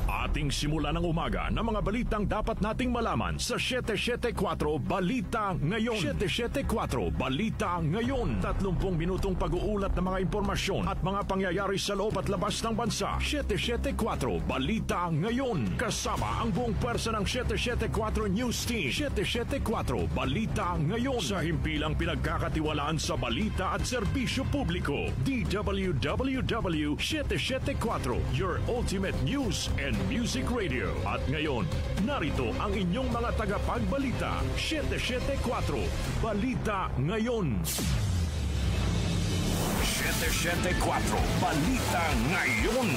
Ating simula ng umaga ng mga balitang dapat nating malaman sa 774 Balita Ngayon. 774 Balita Ngayon. 30 minutong pag-uulat ng mga impormasyon at mga pangyayari sa loob at labas ng bansa. 774 Balita Ngayon. Kasama ang buong pwersa ng 774 News Team. 774 Balita Ngayon. Sa himpilang pinagkakatiwalaan sa balita at serbisyo publiko. DWWW 774, your ultimate news and music radio. At ngayon, narito ang inyong mga tagapagbalita. 774 Balita Ngayon. 774 Balita Ngayon.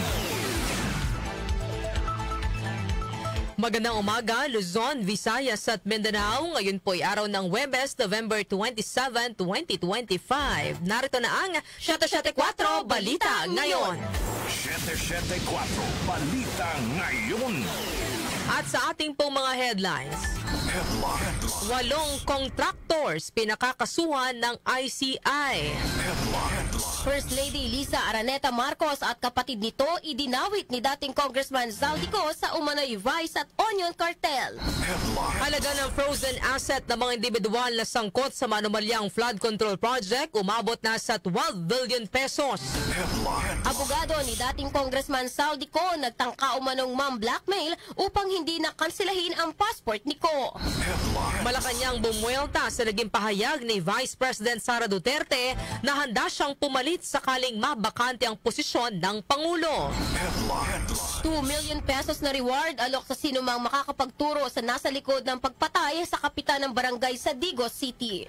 Magandang umaga, Luzon, Visayas at Mindanao. Ngayon po ay araw ng Huwebes, November 27, 2025. Narito na ang 774 Balita Ngayon. 774 Balita Ngayon. At sa ating pong mga headlines, 8 contractors pinakakasuhan ng ICI. First Lady Liza Araneta Marcos at kapatid nito idinawit ni dating Congressman Zaldico sa umano'y rice at onion cartel. Halaga ng frozen asset ng mga individual na sangkot sa manumalyang flood control project umabot na sa 12 billion pesos. Abogado ni dating Congressman Zaldico nagtangka umanong blackmail upang hindi na kansilahin ang passport ni Ko. Malacanang bumuelta sa naging pahayag ni Vice President Sara Duterte na handa siyang pumalit sakaling mabakante ang posisyon ng Pangulo. 2 million pesos na reward alok sa sinumang makakapagturo sa nasa likod ng pagpatay sa kapitan ng barangay sa Digos City.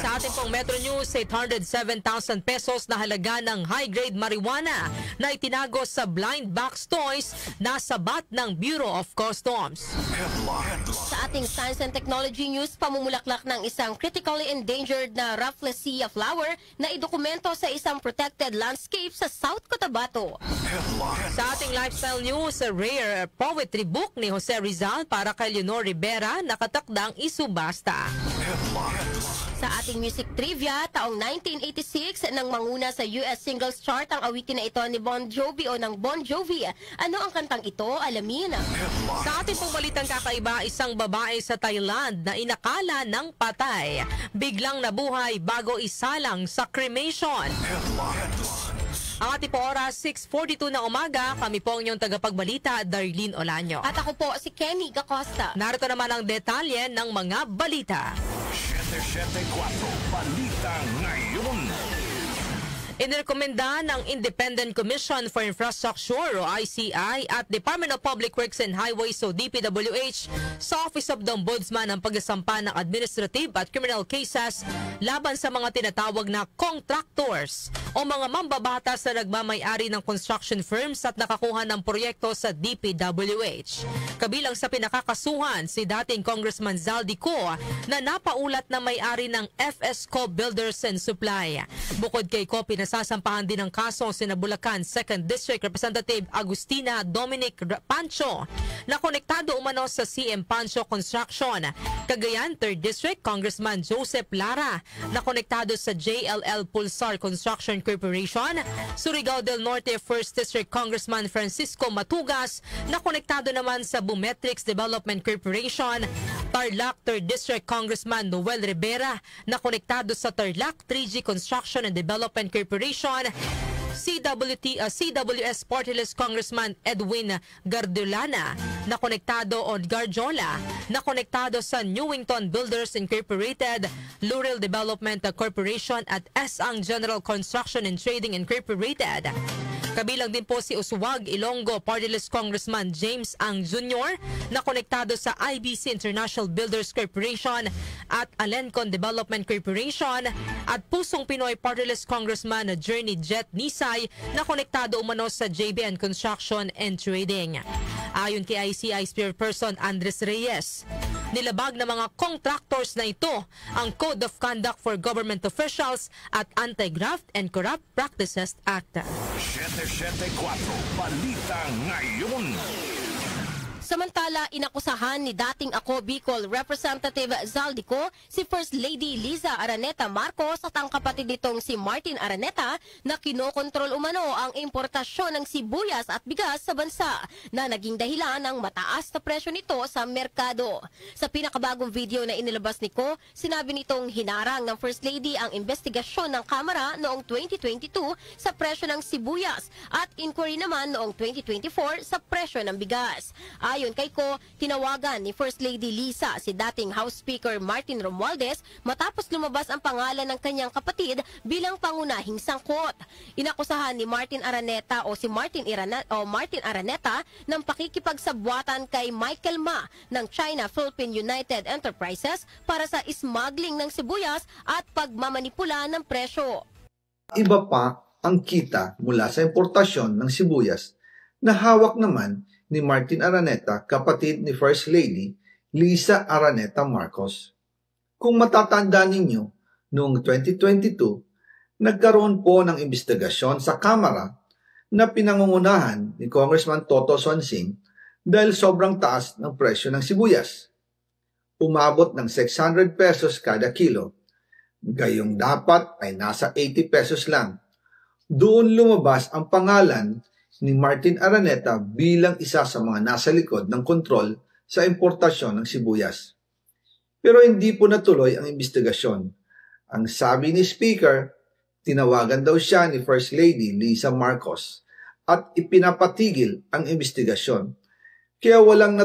Sa ating pong Metro News, 807,000 pesos na halaga ng high-grade marijuana na itinago sa blind box toys na sabat ng Bureau of Customs. Sa ating Science and Technology News, pamumulaklak ng isang critically endangered na Rafflesia flower na idokumento sa isang protected landscape sa South Cotabato. Sa ating lifestyle news, a rare poetry book ni Jose Rizal para kay Leonor Rivera nakatakdang isubasta. Sa ating music trivia, taong 1986 nang manguna sa US Singles Chart ang awitin na ito ni Bon Jovi o ng Bon Jovi. Ano ang kantang ito? Alamin. Sa ating pong balitang kakaiba, isang babae sa Thailand na inakala ng patay biglang nabuhay bago isalang sa cremation. Ang ating po oras, 6:42 na umaga. Kami po ang inyong tagapagbalita, Darlene Olanyo. At ako po si Kenny Gacosta. Narito naman ang detalye ng mga balita. 774 Balita Ngayon. Inirekomenda ng Independent Commission for Infrastructure o ICI at Department of Public Works and Highways o DPWH sa Office of the Ombudsman ang pagsasampa ng administrative at criminal cases laban sa mga tinatawag na contractors o mga mambabatas na nagmamay-ari ng construction firms at nakakuha ng proyekto sa DPWH. Kabilang sa pinakakasuhan si dating Congressman Zaldico na napaulat na may-ari ng FSCO Builders and Supply. Bukod kay Ko, nasasampahan din ng kaso sina Bulacan 2nd District Representative Agustina Dominic Pancho na konektado umano sa CM Pancho Construction. Cagayan 3rd District Congressman Joseph Lara na konektado sa JLL Pulsar Construction Corporation. Surigao del Norte 1st District Congressman Francisco Matugas na konektado naman sa Bumetrix Development Corporation. Tarlac 3rd District Congressman Noel Rivera na konektado sa Tarlac 3G Construction and Development Corporation. CWS Party List Congressman Edwin Gardolana na konektado o Garjola na konektado sa Newington Builders Incorporated, Lural Development Corporation at Esang General Construction and Trading Incorporated. Kabilang din po si Uswag Ilonggo Party List Congressman James Ang Jr. na konektado sa IBC International Builders Corporation at Alencon Development Corporation at Pusong Pinoy Party List Congressman Journey Jet Nisay na konektado umano sa JBN Construction and Trading. Ayon kay ICI Chairperson Andres Reyes, nilabag ng mga contractors na ito ang Code of Conduct for Government Officials at Anti-Graft and Corrupt Practices Act. 774 Balita Ngayon. Samantala, inakusahan ni dating Ako Bicol Representative Zaldico si First Lady Liza Araneta Marcos at ang kapatid nitong si Martin Araneta na kinokontrol umano ang importasyon ng sibuyas at bigas sa bansa na naging dahilan ng mataas na presyo nito sa merkado. Sa pinakabagong video na inilabas ni Ko, sinabi nitong hinarang ng First Lady ang investigasyon ng Kamara noong 2022 sa presyo ng sibuyas at inquiry naman noong 2024 sa presyo ng bigas. Ayon kay Ko, tinawagan ni First Lady Liza si dating House Speaker Martin Romualdez matapos lumabas ang pangalan ng kanyang kapatid bilang pangunahing sangkot. Inakusahan ni Martin Araneta o si Martin Araneta ng pakikipagsabwatan kay Michael Ma ng China Philippine United Enterprises para sa smuggling ng sibuyas at pagmamanipula ng presyo. Iba pa ang kita mula sa importasyon ng sibuyas na hawak naman ni Martin Araneta, kapatid ni First Lady Liza Araneta Marcos. Kung matatandaan ninyo, noong 2022, nagkaroon po ng investigasyon sa Kamara na pinangungunahan ni Congressman Toto Swansing dahil sobrang taas ng presyo ng sibuyas. Umabot ng 600 pesos kada kilo. Gayong dapat ay nasa 80 pesos lang. Doon lumabas ang pangalan ni Martin Araneta bilang isa sa mga nasa likod ng kontrol sa importasyon ng sibuyas. Pero hindi po natuloy ang investigasyon. Ang sabi ni Speaker, tinawagan daw siya ni First Lady Liza Marcos at ipinapatigil ang investigasyon. Kaya walang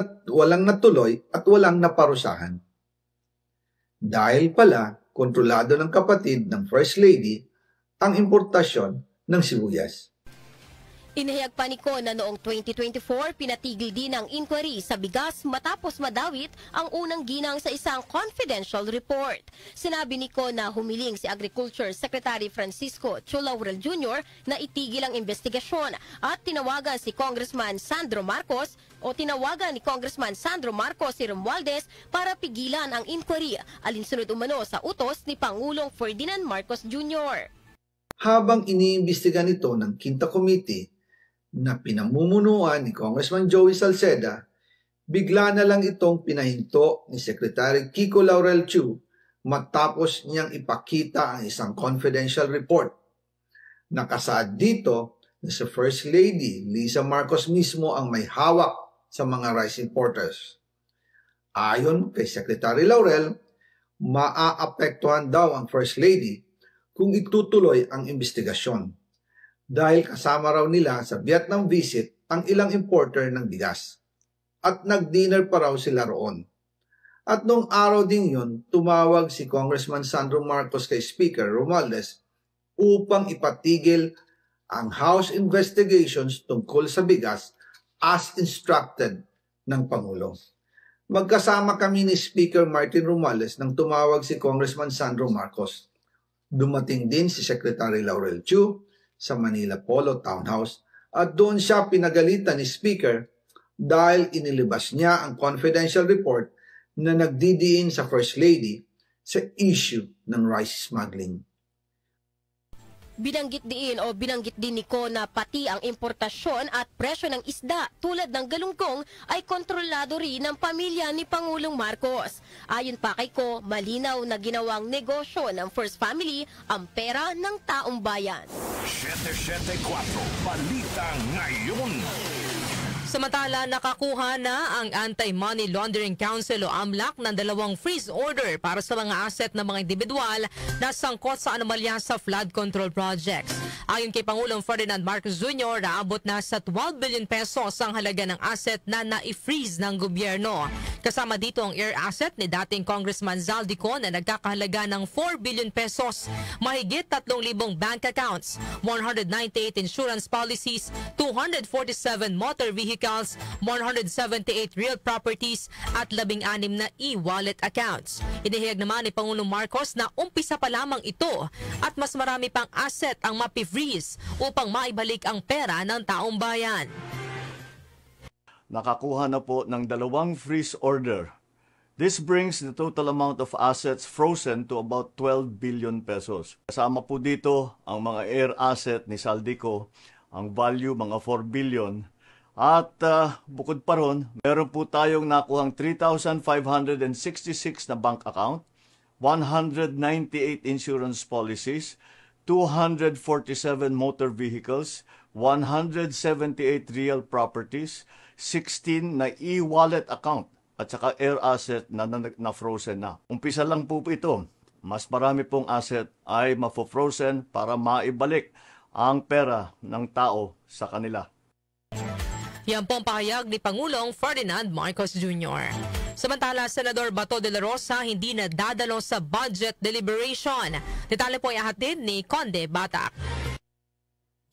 natuloy at walang naparusahan. Dahil pala, kontrolado ng kapatid ng First Lady ang importasyon ng sibuyas. Inihayag pa ni Ko na noong 2024, pinatigil din ang inquiry sa bigas matapos madawit ang unang ginang sa isang confidential report. Sinabi ni Ko na humiling si Agriculture Secretary Francisco Chu Laurel Jr. na itigil ang investigasyon at tinawagan ni Congressman Sandro Marcos si Romualdez para pigilan ang inquiry, alinsunod umano sa utos ni Pangulong Ferdinand Marcos Jr. Habang iniimbestiga nito ng Quinta Committee na pinamumunuan ni Congressman Joey Salceda, bigla na lang itong pinahinto ni Secretary Kiko Laurel Chu matapos niyang ipakita ang isang confidential report. Nakasaad dito na si First Lady Liza Marcos mismo ang may hawak sa mga rice importers. Ayon kay Secretary Laurel, maaapektuhan daw ang First Lady kung itutuloy ang investigasyon dahil kasama raw nila sa Vietnam visit ang ilang importer ng bigas at nag-dinner pa raw sila roon. At noong araw din yun, tumawag si Congressman Sandro Marcos kay Speaker Romualdez upang ipatigil ang House investigations tungkol sa bigas as instructed ng Pangulo. Magkasama kami ni Speaker Martin Romualdez nang tumawag si Congressman Sandro Marcos. Dumating din si Secretary Laurel Chu sa Manila Polo Townhouse at doon siya pinagalitan ni Speaker dahil inilabas niya ang confidential report na nagdidiin sa First Lady sa issue ng rice smuggling. Binanggit din ni Ko na pati ang importasyon at presyo ng isda tulad ng galunggong ay kontrolado rin ng pamilya ni Pangulong Marcos. Ayon pa kay Ko, malinaw na ginawang negosyo ng First Family ang pera ng taong bayan. 774 Balita Ngayon. Samantala, nakakuha na ang Anti-Money Laundering Council o AMLAC ng 2 freeze order para sa mga asset ng mga individual na sangkot sa anomalya sa flood control projects. Ayon kay Pangulong Ferdinand Marcos Jr., naabot na sa 12 billion pesos ang halaga ng asset na na-freeze ng gobyerno. Kasama dito ang air asset ni dating Congressman Zaldico na nagkakahalaga ng 4 billion pesos, mahigit 3,000 bank accounts, 198 insurance policies, 247 motor vehicles, 178 real properties at 16 na e-wallet accounts. Inihayag naman ni Pangulong Marcos na umpisa pa lamang ito at mas marami pang asset ang mapi-freeze upang maibalik ang pera ng taong bayan. Nakakuha na po ng 2 freeze order. This brings the total amount of assets frozen to about 12 billion pesos. Kasama po dito ang mga air asset ni Zaldico, ang value mga 4 billion, At bukod pa ron, meron po tayong nakuhang 3,566 na bank account, 198 insurance policies, 247 motor vehicles, 178 real properties, 16 na e-wallet account at saka air asset na frozen na. Umpisa lang po ito. Mas marami pong asset ay mafo-frozen para maibalik ang pera ng tao sa kanila. Yan po ang pahayag ni Pangulong Ferdinand Marcos Jr. Samantala, Senador Bato de la Rosa hindi na dadalo sa budget deliberation. Detalye po ay ahatid ni Conde Batak.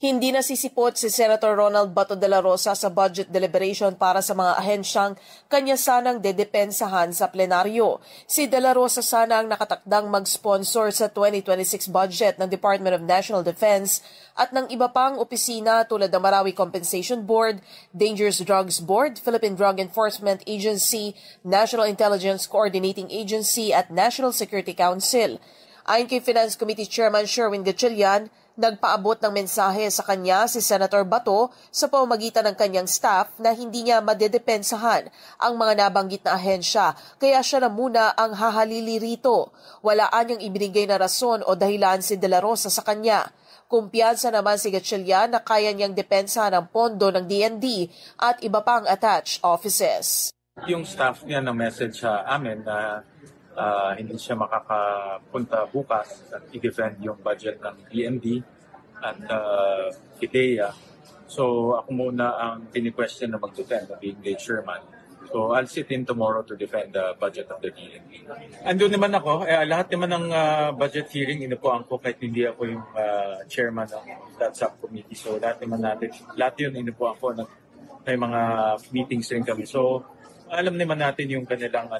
Hindi nasisipot si Senator Ronald Bato de la Rosa sa budget deliberation para sa mga ahensyang kanya sanang dedepensahan sa plenaryo. Si de la Rosa sana ang nakatakdang mag-sponsor sa 2026 budget ng Department of National Defense at ng iba pang opisina tulad ng Marawi Compensation Board, Dangerous Drugs Board, Philippine Drug Enforcement Agency, National Intelligence Coordinating Agency at National Security Council. Ayon kay Finance Committee Chairman Sherwin Gatchalian, nagpaabot ng mensahe sa kanya si Senator Bato sa pamamagitan ng kanyang staff na hindi niya madedepensahan ang mga nabanggit na ahensya, kaya siya na muna ang hahalili rito. Walaan niyang ibinigay na rason o dahilan si De La Rosa sa kanya. Kumpiyansa naman si Gatchalian na kaya niyang depensahan ang pondo ng DND at iba pang attached offices. Yung staff niya na message sa amin na hindi siya makakapunta bukas at i-defend yung budget ng DND at IDEA. So ako muna ang tini-question na mag-defend, being the chairman. So I'll sit in tomorrow to defend the budget of the DND. Andun naman ako, lahat naman ng budget hearing inupuan ko kahit hindi ako yung chairman ng that subcommittee. So lahat yun inupuan ko, may mga meetings rin kami. So alam naman natin yung kanilang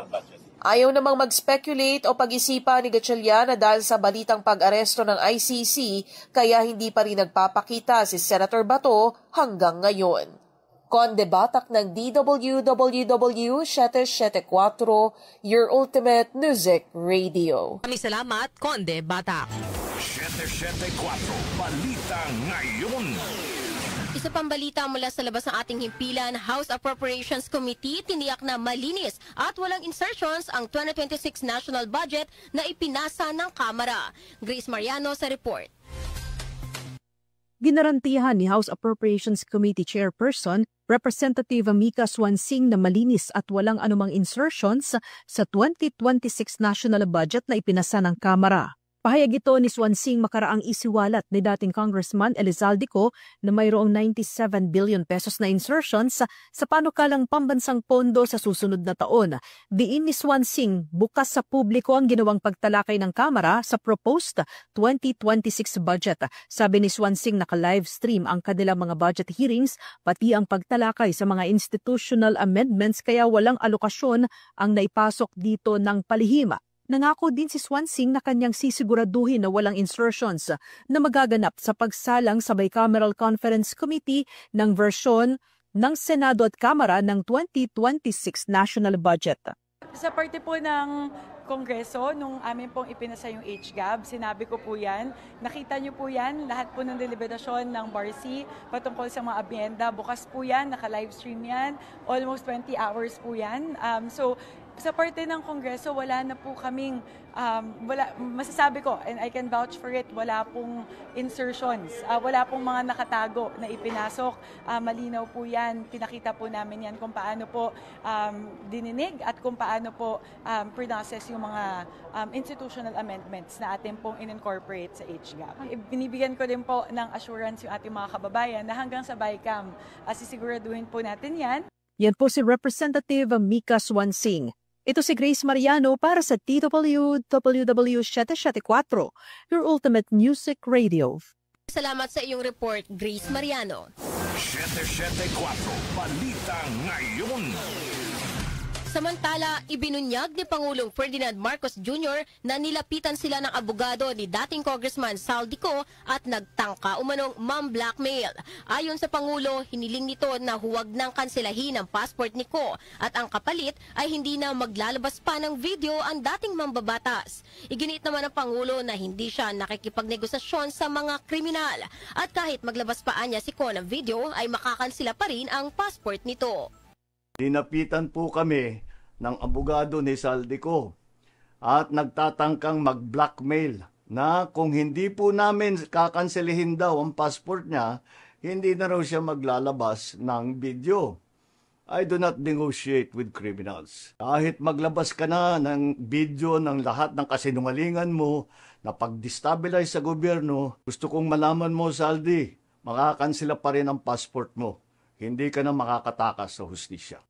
budget. Ayaw namang mag-speculate o pag-isipan ni Gatchalian na dahil sa balitang pag-aresto ng ICC, kaya hindi pa rin nagpapakita si Senator Bato hanggang ngayon. Conde Batak ng DWWW 774, your ultimate music radio. Maraming salamat, Conde Batak. 774 Balita Ngayon. Isa pang balita mula sa labas ng ating himpilan, House Appropriations Committee tiniyak na malinis at walang insertions ang 2026 national budget na ipinasa ng Kamara. Grace Mariano sa report. Ginarantihan ni House Appropriations Committee Chairperson Representative Mika Swansing na malinis at walang anumang insertions sa 2026 national budget na ipinasa ng Kamara. Pahayag ito ni Swansing makaraang isiwalat ni dating Congressman Elizalde Co na mayroong 97 billion pesos na insertions sa panukalang pambansang pondo sa susunod na taon. Diin ni Swansing, bukas sa publiko ang ginawang pagtalakay ng Kamara sa proposed 2026 budget. Sabi ni Swansing, naka-live stream ang kanilang mga budget hearings pati ang pagtalakay sa mga institutional amendments kaya walang alokasyon ang naipasok dito ng palihim. Nangako din si Swansing na kanyang sisiguraduhin na walang insertions na magaganap sa pagsalang sa Bicameral Conference Committee ng versyon ng Senado at Kamara ng 2026 national budget. Sa parte po ng Kongreso, nung amin pong ipinasa yung HGAB, sinabi ko po yan, nakita nyo po yan, lahat po ng deliberasyon ng BARC patungkol sa mga abyenda, bukas po yan, naka-livestream yan, almost 20 hours po yan. So, sa parte ng Kongreso, wala na po kaming, masasabi ko, and I can vouch for it, wala pong insertions, wala pong mga nakatago na ipinasok. Malinaw po yan, pinakita po namin yan kung paano po dininig at kung paano po process yung mga institutional amendments na atin pong in-incorporate sa HGAB. Binibigyan ko din po ng assurance yung ating mga kababayan na hanggang sa BICAM, sisiguraduhin po natin yan. Yan po si Representative Mika Swansing. Ito si Grace Mariano para sa DWWW 774, your ultimate music radio. Salamat sa iyong report, Grace Mariano. 774 Balita Ngayon. Samantala, ibinunyag ni Pangulong Ferdinand Marcos Jr. na nilapitan sila ng abogado ni dating Congressman Saldico at nagtangka umanong mam-blackmail. Ayon sa Pangulo, hiniling nito na huwag nang kanselahin ang passport ni Ko at ang kapalit ay hindi na maglalabas pa ng video ang dating mambabatas. Iginit naman ng Pangulo na hindi siya nakikipagnegosasyon sa mga kriminal at kahit maglabas pa niya si Ko ng video ay makakansela pa rin ang passport nito. Dinapitan po kami ng abogado ni Saldico at nagtatangkang mag-blackmail na kung hindi po namin kakanselihin daw ang passport niya, hindi na raw siya maglalabas ng video. I do not negotiate with criminals. Kahit maglabas ka na ng video ng lahat ng kasinungalingan mo na pag-destabilize sa gobyerno, gusto kong malaman mo, Saldi, makakansela pa rin ang passport mo. Hindi ka na makakatakas sa hustisya.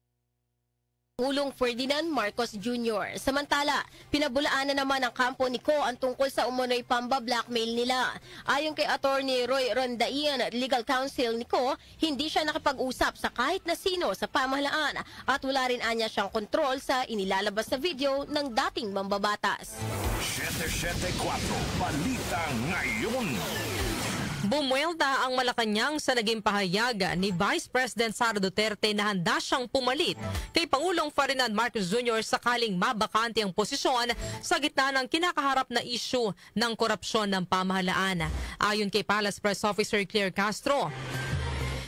Pangulong Ferdinand Marcos Jr. Samantala, pinabulaan na naman ng kampo ni Ko ang tungkol sa umunoy pamba-blackmail nila. Ayon kay Attorney Roy Rondaian, legal counsel ni Ko, hindi siya nakipag-usap sa kahit na sino sa pamahalaan at wala rin anya siyang kontrol sa inilalabas na video ng dating mambabatas. 774 Balita Ngayon. Bumuelta ang Malacanang sa naging pahayag ni Vice President Sara Duterte na handa siyang pumalit kay Pangulong Ferdinand Marcos Jr. sakaling mabakante ang posisyon sa gitna ng kinakaharap na issue ng korupsyon ng pamahalaan. Ayon kay Palace Press Officer Claire Castro,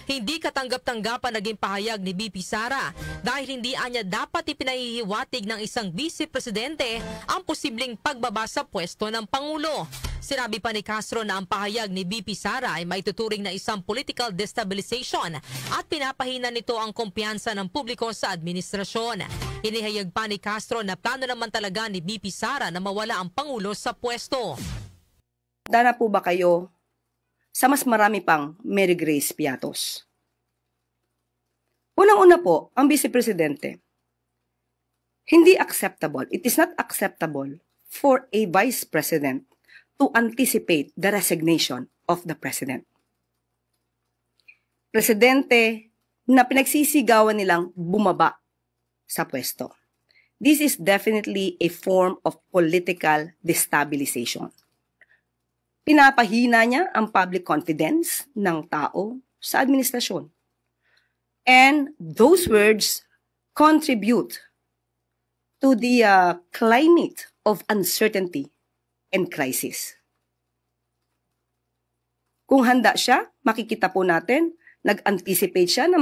hindi katanggap-tanggapan naging pahayag ni BP Sara dahil hindi anya dapat ipinahihiwatig ng isang vice-presidente ang posibleng pagbaba sa pwesto ng Pangulo. Sinabi pa ni Castro na ang pahayag ni BP Sara ay maituturing na isang political destabilization at pinapahina nito ang kumpiyansa ng publiko sa administrasyon. Inihayag pa ni Castro na plano naman talaga ni BP Sara na mawala ang Pangulo sa pwesto. Dana po ba kayo sa mas marami pang Mary Grace Piatos? Unang-una po, ang Vice Presidente. Hindi acceptable, it is not acceptable for a Vice President to anticipate the resignation of the President. Presidente na pinagsisigawan nilang bumaba sa pwesto. This is definitely a form of political destabilization. Pinapahina niya ang public confidence ng tao sa administrasyon. And those words contribute to the climate of uncertainty and crisis. Kung handa siya, makikita po natin, nag-anticipate siya na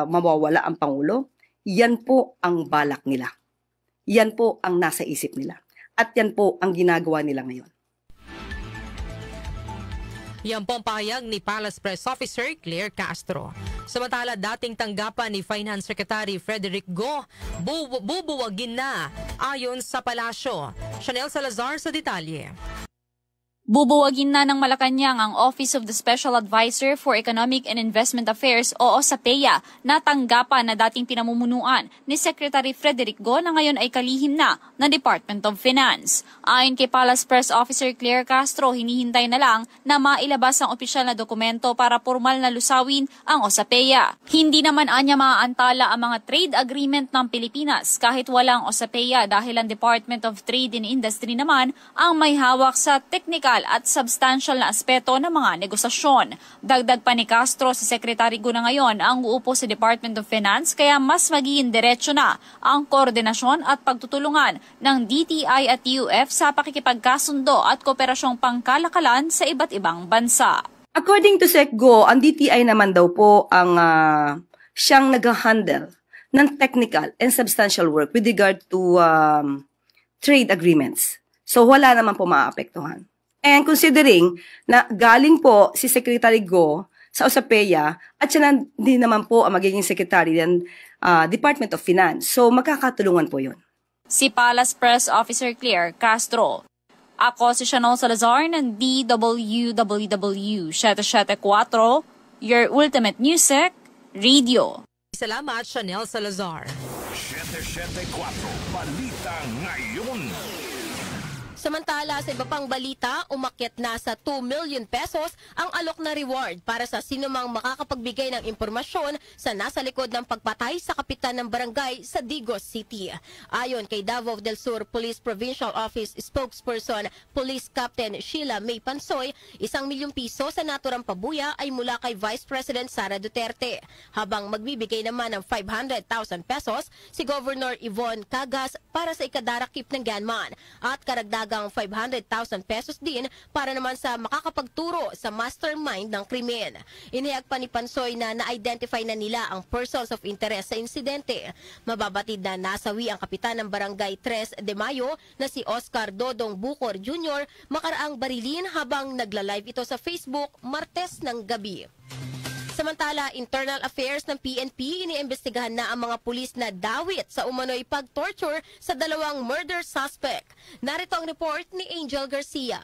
mawawala ang Pangulo. Yan po ang balak nila. Yan po ang nasa isip nila. At yan po ang ginagawa nila ngayon. Yan po ang pahayag ni Palace Press Officer Claire Castro. Samantala, dating tanggapan ni Finance Secretary Frederick Go, bubuwagin na ayon sa palasyo. Chanel Salazar sa detalye. Bubuwagin na ng Malacanang ang Office of the Special Advisor for Economic and Investment Affairs o OSAPEA na tanggapan na dating pinamumunuan ni Secretary Frederick Go na ngayon ay kalihim na ng Department of Finance. Ayon kay Palace Press Officer Claire Castro, hinihintay na lang na mailabas ang opisyal na dokumento para formal na lusawin ang OSAPEA. Hindi naman anya maaantala ang mga trade agreement ng Pilipinas kahit walang OSAPEA dahil ang Department of Trade and Industry naman ang may hawak sa technical at substantial na aspeto ng mga negosasyon. Dagdag pa ni Castro, si Secretary Go na ngayon ang uupo sa Department of Finance kaya mas magiging diretso na ang koordinasyon at pagtutulungan ng DTI at TUF sa pakikipagkasundo at kooperasyong pangkalakalan sa iba't ibang bansa. According to Sec Go, ang DTI naman daw po ang siyang nag-handle ng technical and substantial work with regard to trade agreements. So wala naman po maaapektuhan. And considering na galing po si Secretary Go sa OSAPEA at siya din naman po ang magiging Secretary ng Department of Finance. So magkakatulungan po yun. Si Palace Press Officer Claire Castro. Ako si Chanel Salazar ng DWWW 774, your ultimate music, radio. Salamat, Chanel Salazar. 774 Balita Ngayon. Samantala, sa iba pang balita, umakyat na sa 2 million pesos ang alok na reward para sa sinumang makakapagbigay ng impormasyon sa nasa likod ng pagpatay sa kapitan ng barangay sa Digos City. Ayon kay Davao del Sur Police Provincial Office spokesperson Police Captain Sheila May Pansoy, 1 milyong piso sa naturang pabuya ay mula kay Vice President Sara Duterte, habang magbibigay naman ng 500,000 pesos si Governor Yvonne Cagas para sa ikadarakip ng gunman at karagdagang 500,000 pesos din para naman sa makakapagturo sa mastermind ng krimen. Inihayag pa ni Pansoy na na-identify na nila ang persons of interest sa insidente. Mababatid na nasawi ang kapitan ng barangay 3 de Mayo na si Oscar Dodong Bucor Jr. makaraang barilin habang nagla-live ito sa Facebook Martes ng gabi. Samantala, Internal Affairs ng PNP iniimbestigahan na ang mga pulis na dawit sa umano'y pag-torture sa 2 murder suspect. Narito ang report ni Angel Garcia.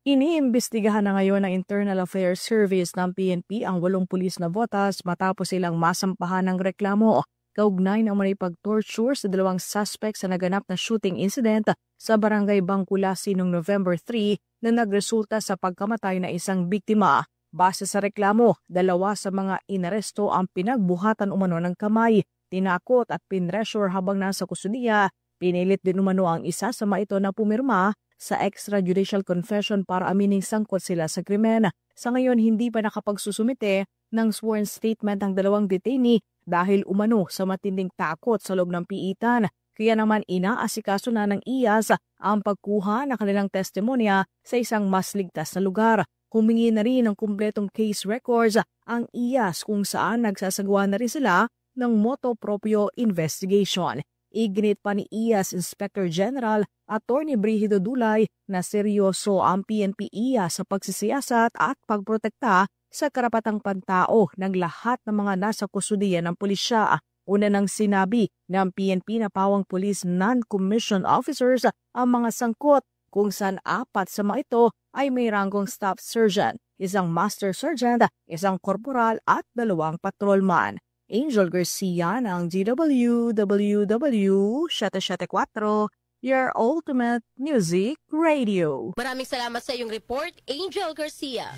Iniimbestigahan na ngayon ng Internal Affairs Service ng PNP ang 8 pulis na botas matapos silang masampahan ng reklamo kaugnay ng may pag-torture sa 2 suspect sa naganap na shooting incident sa Barangay Bangkulasi noong November 3 na nagresulta sa pagkamatay na isang biktima. Base sa reklamo, 2 sa mga inaresto ang pinagbuhatan umano ng kamay, tinakot at pinressure habang nasa kustudiya. Pinilit din umano ang isa sa mga ito na pumirma sa extrajudicial confession para amining sangkot sila sa krimen. Sa ngayon, hindi pa nakapagsusumite ng sworn statement ang 2 detainee dahil umano sa matinding takot sa loob ng piitan. Kaya naman inaasikaso na ng IAS ang pagkuha ng kanilang testimonya sa isang mas ligtas na lugar. Humingi na rin ng kumpletong case records ang IAS kung saan nagsasagawa na rin sila ng motu proprio investigation. Iginit pa ni IAS Inspector General Attorney Brigido Dulay na seryoso ang PNP-IAS sa pagsisiyasat at pagprotekta sa karapatang pantao ng lahat ng mga nasa kustudiya ng pulisya. Una nang sinabi ng PNP na pawang police non-commissioned officers ang mga sangkot kung saan 4 sa mga ito ay may ranggong staff sergeant, isang master sergeant, isang korporal at 2 patrolman. Angel Garcia ng DWWW 774, your ultimate music radio. Maraming salamat sa iyong report, Angel Garcia.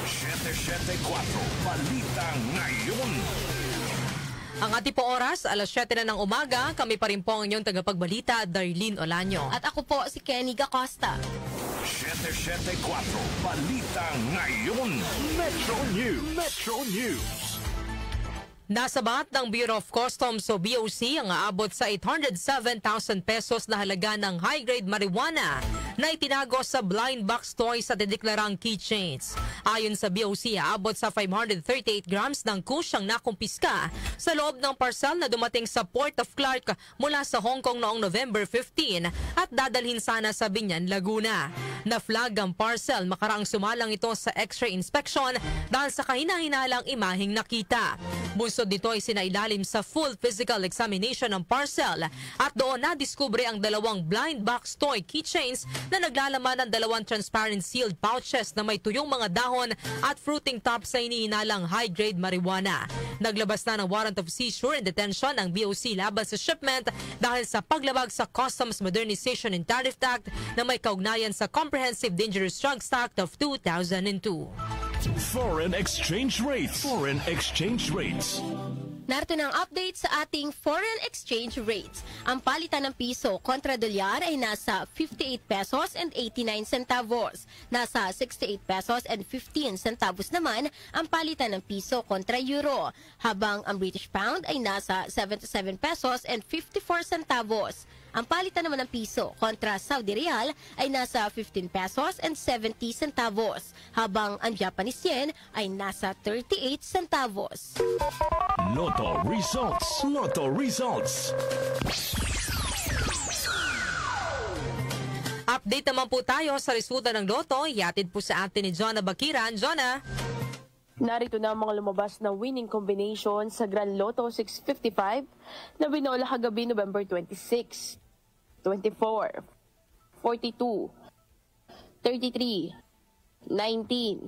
774 Balita Ngayon. Ang ating po oras, 7:00 na ng umaga. Kami pa rin po ang inyong tagapagbalita, Darlene Olanyo. At ako po si Kenny Gacosta. 774 Balita Ngayon. Metro News. Metro News. Nasabat ng Bureau of Customs o BOC ang aabot sa 807,000 pesos na halaga ng high-grade marijuana na itinago sa blind box toys at ideklarang keychains. Ayon sa BOC, aabot sa 538 grams ng kusyang nakumpiska sa loob ng parcel na dumating sa Port of Clark mula sa Hong Kong noong November 15 at dadalhin sana sa Biñan, Laguna. Na-flag ang parcel, makaraang sumalang ito sa X-ray inspection dahil sa kahina-hinalang imaheng nakita. Bunsod dito ay sinailalim sa full physical examination ng parcel at doon nadiskubre ang 2 blind box toy keychains na naglalaman ng 2 transparent sealed pouches na may tuyong mga dahon at fruiting top sa inihinalang high-grade marijuana. Naglabas na ng warrant of seizure and detention ang BOC laban sa shipment dahil sa paglabag sa Customs Modernization and Tariff Act na may kaugnayan sa Comprehensive Dangerous Drugs Act of 2002. Foreign exchange rates. Foreign exchange rates. Narito na ang update sa ating foreign exchange rates. Ang palitan ng piso kontra dolyar ay nasa 58 pesos and 89 centavos. Nasa 68 pesos and 15 centavos naman ang palitan ng piso kontra euro. Habang ang British pound ay nasa 77 pesos and 54 centavos. Ang palitan naman ng piso kontra Saudi Real ay nasa 15 pesos and 70 centavos, habang ang Japanese yen ay nasa 38 centavos. Lotto results. Lotto results. Update naman po tayo sa resulta ng Lotto. Ihatid po sa atin ni Jonah Bakiran. Jonah! Narito na ang mga lumabas na winning combination sa Grand Lotto 655 na binola kagabi November 26, 24, 42, 33, 19,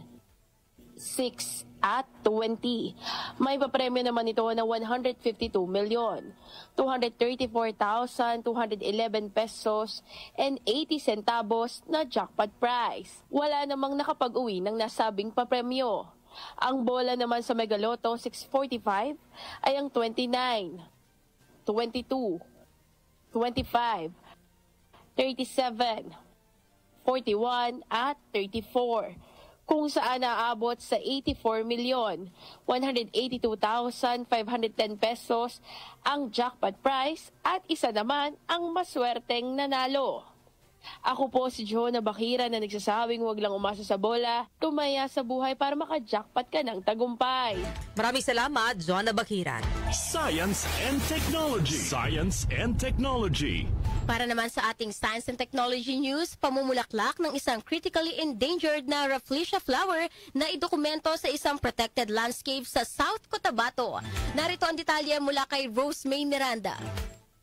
6 at 20. May papremyo naman ito na 152,234,211 pesos and 80 centavos na jackpot prize. Wala namang nakapag-uwi ng nasabing papremyo. Ang bola naman sa Megaloto 645 ay ang 29, 22, 25, 37, 41 at 34. Kung saan naabot sa 84,182,510 pesos ang jackpot prize at isa naman ang maswerteng nanalo. Ako po si Jonah Bakira na nagsasabing huwag lang umasa sa bola, tumaya sa buhay para maka-jackpot ka ng tagumpay. Maraming salamat, Jonah Bakiran. Science and Technology. Science and Technology. Para naman sa ating Science and Technology News, pamumulaklak ng isang critically endangered na Rafflesia flower na idokumento sa isang protected landscape sa South Cotabato. Narito ang detalye mula kay Rose May Miranda.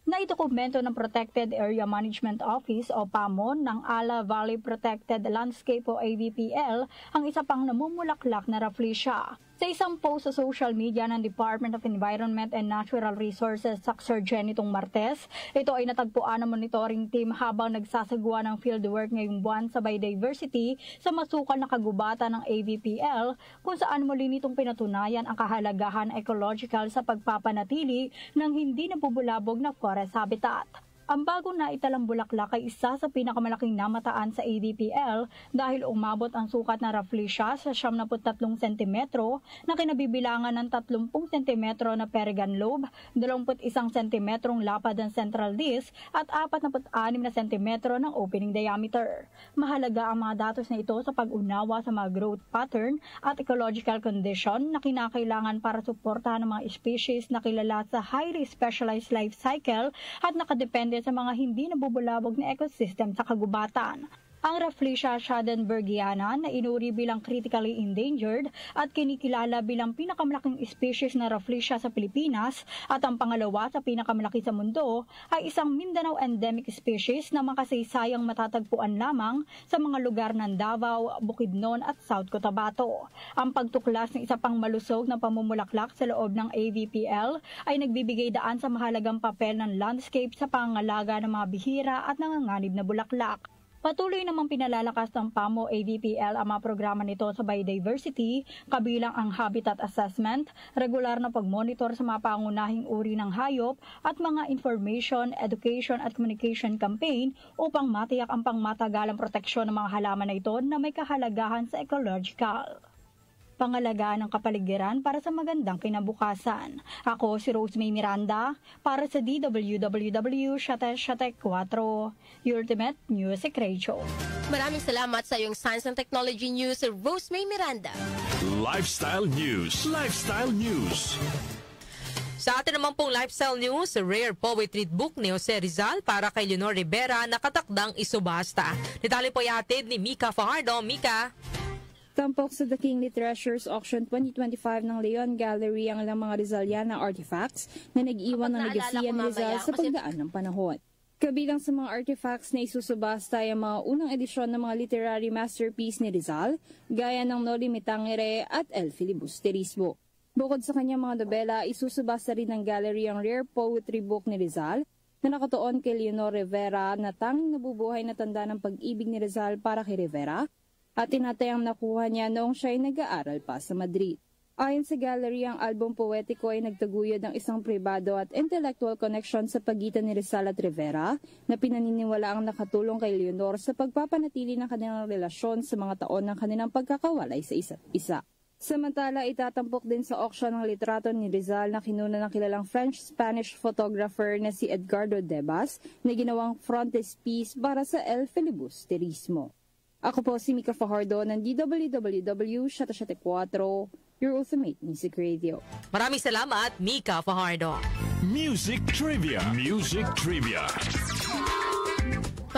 Naidokumento ng Protected Area Management Office o PAMON ng Ala Valley Protected Landscape o AVPL ang isa pang namumulaklak na Rafflesia. Sa isang post sa social media ng Department of Environment and Natural Resources sa Sargen nitong Martes, ito ay natagpuan ng monitoring team habang nagsasagawa ng fieldwork ngayong buwan sa biodiversity sa masukal na kagubatan ng AVPL kung saan muli nitong pinatunayan ang kahalagahan ecological sa pagpapanatili ng hindi nabubulabog na forest habitat. Ang bagong naitalang bulaklak ay isa sa pinakamalaking namataan sa AVPL dahil umabot ang sukat na Rafflesia sa 73 cm na kinabibilangan ng 30 cm na perigan lobe, 21 cm lapad ng central disc at 46 na cm ng opening diameter. Mahalaga ang mga datos na ito sa pag-unawa sa mga growth pattern at ecological condition na kinakailangan para suportahan ng mga species na kilala sa highly specialized life cycle at nakadepende sa mga hindi nabubulabog na ecosystem sa kagubatan. Ang Rafflesia schadenbergiana na inuri bilang critically endangered at kinikilala bilang pinakamalaking species na Rafflesia sa Pilipinas at ang pangalawa sa pinakamalaki sa mundo ay isang Mindanao endemic species na makasaysayang matatagpuan lamang sa mga lugar ng Davao, Bukidnon at South Cotabato. Ang pagtuklas ng isa pang malusog na pamumulaklak sa loob ng AVPL ay nagbibigay daan sa mahalagang papel ng landscape sa pangangalaga ng mga bihira at nanganganib na bulaklak. Patuloy namang pinalalakas ng PAMO AVPL ang mga programa nito sa biodiversity, kabilang ang habitat assessment, regular na pagmonitor sa mga pangunahing uri ng hayop at mga information, education at communication campaign upang matiyak ang pangmatagalang proteksyon ng mga halaman na ito na may kahalagahan sa ecological. Pangalagaan ng kapaligiran para sa magandang kinabukasan. Ako si Rose May Miranda para sa DWWW Shate 4, Ultimate Music Radio. Maraming salamat sa iyong Science and Technology News, Rose May Miranda. Lifestyle News. Lifestyle News. Sa atin naman pong lifestyle news, rare poetry book ni Jose Rizal para kay Leonor Rivera nakatakdang isubasta. Detalye po ihatid ni Mika Fajardo. Mika. Tampok sa The Kingly Treasures Auction 2025 ng Leon Gallery ang ilang mga Rizaliana artifacts na nag-iwan ng legasiya ni Rizal sa pagdaan ng panahon. Kabilang sa mga artifacts na isusubasta ay ang mga unang edisyon ng mga literary masterpiece ni Rizal, gaya ng Noli Me Tangere at El Filibusterismo. Bukod sa kanyang mga nobela, isusubasta rin ng gallery ang rare poetry book ni Rizal na nakatuon kay Leonor Rivera na tanging nabubuhay na tanda ng pag-ibig ni Rizal para kay Rivera, at tinatayang nakuha niya noong siya ay nag-aaral pa sa Madrid. Ayon sa gallery, ang album poetiko ay nagtaguyod ng isang pribado at intellectual connection sa pagitan ni Rizal at Rivera na pinaniniwala ang nakatulong kay Leonor sa pagpapanatili ng kanilang relasyon sa mga taon ng kanilang pagkakawalay sa isa't isa. Samantala, itatampok din sa auction ng litrato ni Rizal na kinuna ng kilalang French-Spanish photographer na si Edgardo Debas na ginawang frontispiece para sa El Filibusterismo. Ako po si Mika Fajardo ng DWWW Shate 4, your ultimate music radio. Maraming salamat, Mika Fajardo. Music Trivia. Music Trivia.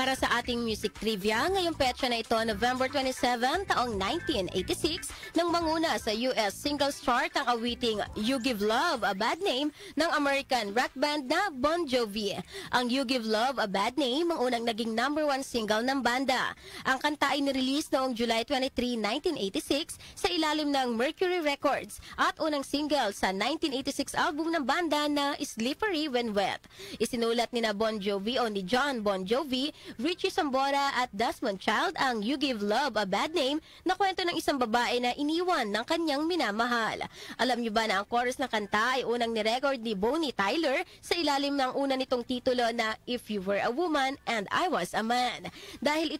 Para sa ating music trivia, ngayong petsa na ito, November 27, taong 1986, nang manguna sa US singles chart ang awiting You Give Love a Bad Name ng American rock band na Bon Jovi. Ang You Give Love a Bad Name ang unang naging #1 single ng banda. Ang kanta ay nirelease noong July 23, 1986 sa ilalim ng Mercury Records at unang single sa 1986 album ng banda na Slippery When Wet. Isinulat ni na Bon Jovi o ni John Bon Jovi, Richie Sambora at Desmond Child ang You Give Love a Bad Name na kwento ng isang babae na iniwan ng kanyang minamahal. Alam niyo ba na ang chorus ng kanta ay unang nirecord ni Bonnie Tyler sa ilalim ng una nitong titulo na If You Were a Woman and I Was a Man. Dahil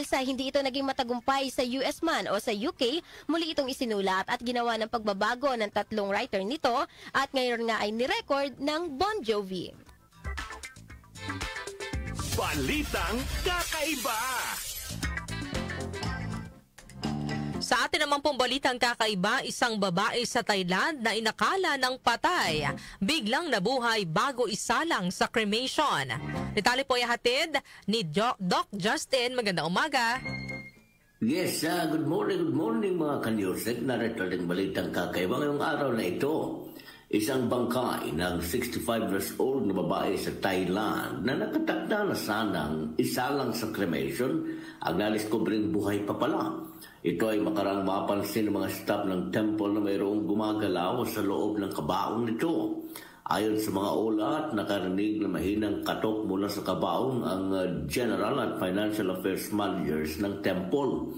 sa hindi ito naging matagumpay sa US man o sa UK, muli itong isinulat at ginawa ng pagbabago ng 3 writer nito at ngayon nga ay nirecord ng Bon Jovi. Balitang kakaiba. Sa atin naman pong balitang kakaiba, isang babae sa Thailand na inakala ng patay, biglang nabuhay bago isalang sa cremation. Detalye po ihatid ni Doc Justin. Magandang umaga. Yes, good morning mga kanyosek. Narito ang balitang kakaiba ngayong araw na ito. Isang bangkay ng 65 years old na babae sa Thailand na nakatakda na sanang isalang sa cremation ang nadiskobring buhay pa pala. Ito ay makarang mapansin ng mga staff ng temple na mayroong gumagalaw sa loob ng kabaong nito. Ayon sa mga ulat, nakarinig na mahinang katok mula sa kabaong ang General at Financial Affairs Managers ng temple.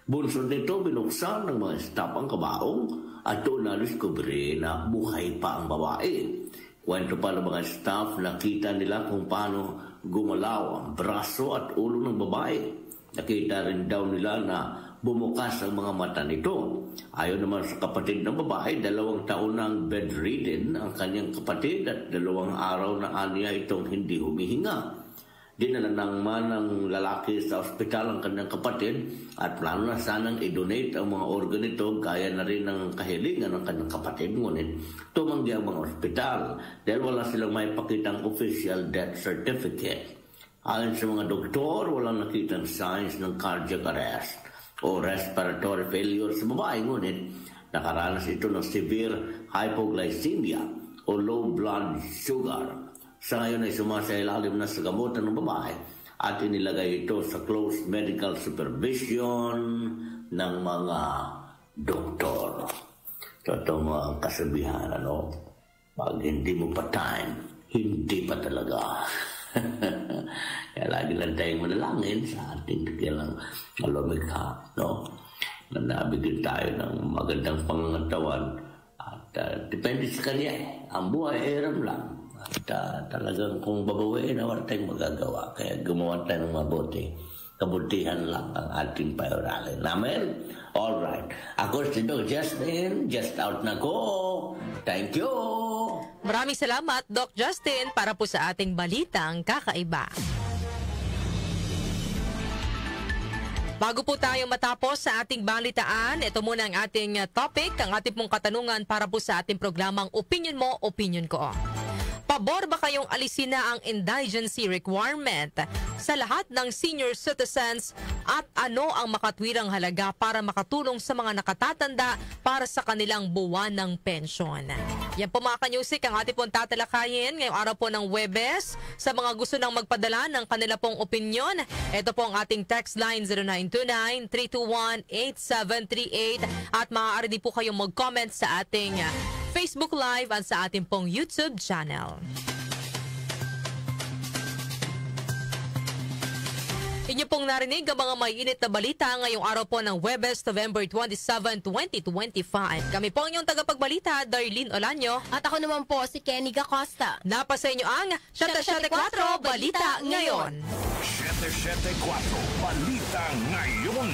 Bunsod nito, binuksan ng mga staff ang kabaong at doon na-discovery na buhay pa ang babae. Kwento pa ng mga staff, nakita nila kung paano gumalaw ang braso at ulo ng babae. Nakita rin daw nila na bumukas ang mga mata nito. Ayon naman sa kapatid ng babae, 2 taon nang bedridden ang kanyang kapatid at 2 araw na aniya itong hindi humihinga. Dinala naman ng lalaki sa ospital ang kanyang kapatid at plano na sanang i-donate ang mga organ nito gaya na rin ng kahilingan ng kanyang kapatid. Ngunit tumanggi ang mga ospital dahil wala silang may pakitang official death certificate. Ayon sa mga doktor, walang nakitang signs ng cardiac arrest o respiratory failure sa babae. Ngunit nakaranas ito ng severe hypoglycemia o low blood sugar. Sa ngayon ay sumasailalim na sa gamutan ng babae at inilagay ito sa close medical supervision ng mga doktor. Totoo mo ang kasabihan, pag hindi mo pa time, hindi pa talaga. Kaya lagi lang tayong manalangin sa ating kilang lumikha, na nabigyan tayo ng magandang pangangatawan at depende sa kanya. Ang buhay ay hiram lang. At talagang kung babawiin, wala tayong magagawa. Kaya gumawa tayo ng mabuti. Kabutihan lang ang ating payoralin. Amen? Alright. Ako si Doc Justin. Just out na ko. Thank you. Maraming salamat, Doc Justin, para po sa ating balitang kakaiba. Bago po tayo matapos sa ating balitaan, ito muna ang ating topic, ang ating pong katanungan para po sa ating programang Opinion Mo, Opinion Ko. Pabor ba kayong alisin na ang indigency requirement sa lahat ng senior citizens at ano ang makatwirang halaga para makatulong sa mga nakatatanda para sa kanilang buwan ng pensyon? Yan po mga kanyusik ang ating pong tatalakayin ngayong araw po ng Huwebes. Sa mga gusto nang magpadala ng kanila pong opinyon, ito po ang ating text line 0929-321-8738 at maaari din po kayong mag-comment sa ating Facebook Live at sa ating pong YouTube channel. Inyo pong narinig ang mga may init na balita ngayong araw po ng Huwebes, November 27, 2025. Kami po ang inyong tagapagbalita, Darlene Olanyo. At ako naman po si Kenny Gacosta. Napasa inyo ang 774 Balita Ngayon. 774 Balita Ngayon.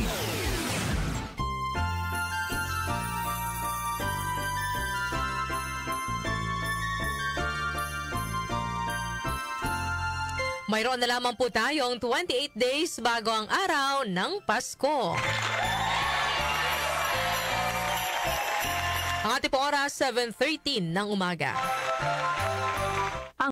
Mayroon na lamang po tayong 28 days bago ang araw ng Pasko. Ang ating po oras, 7:13 ng umaga.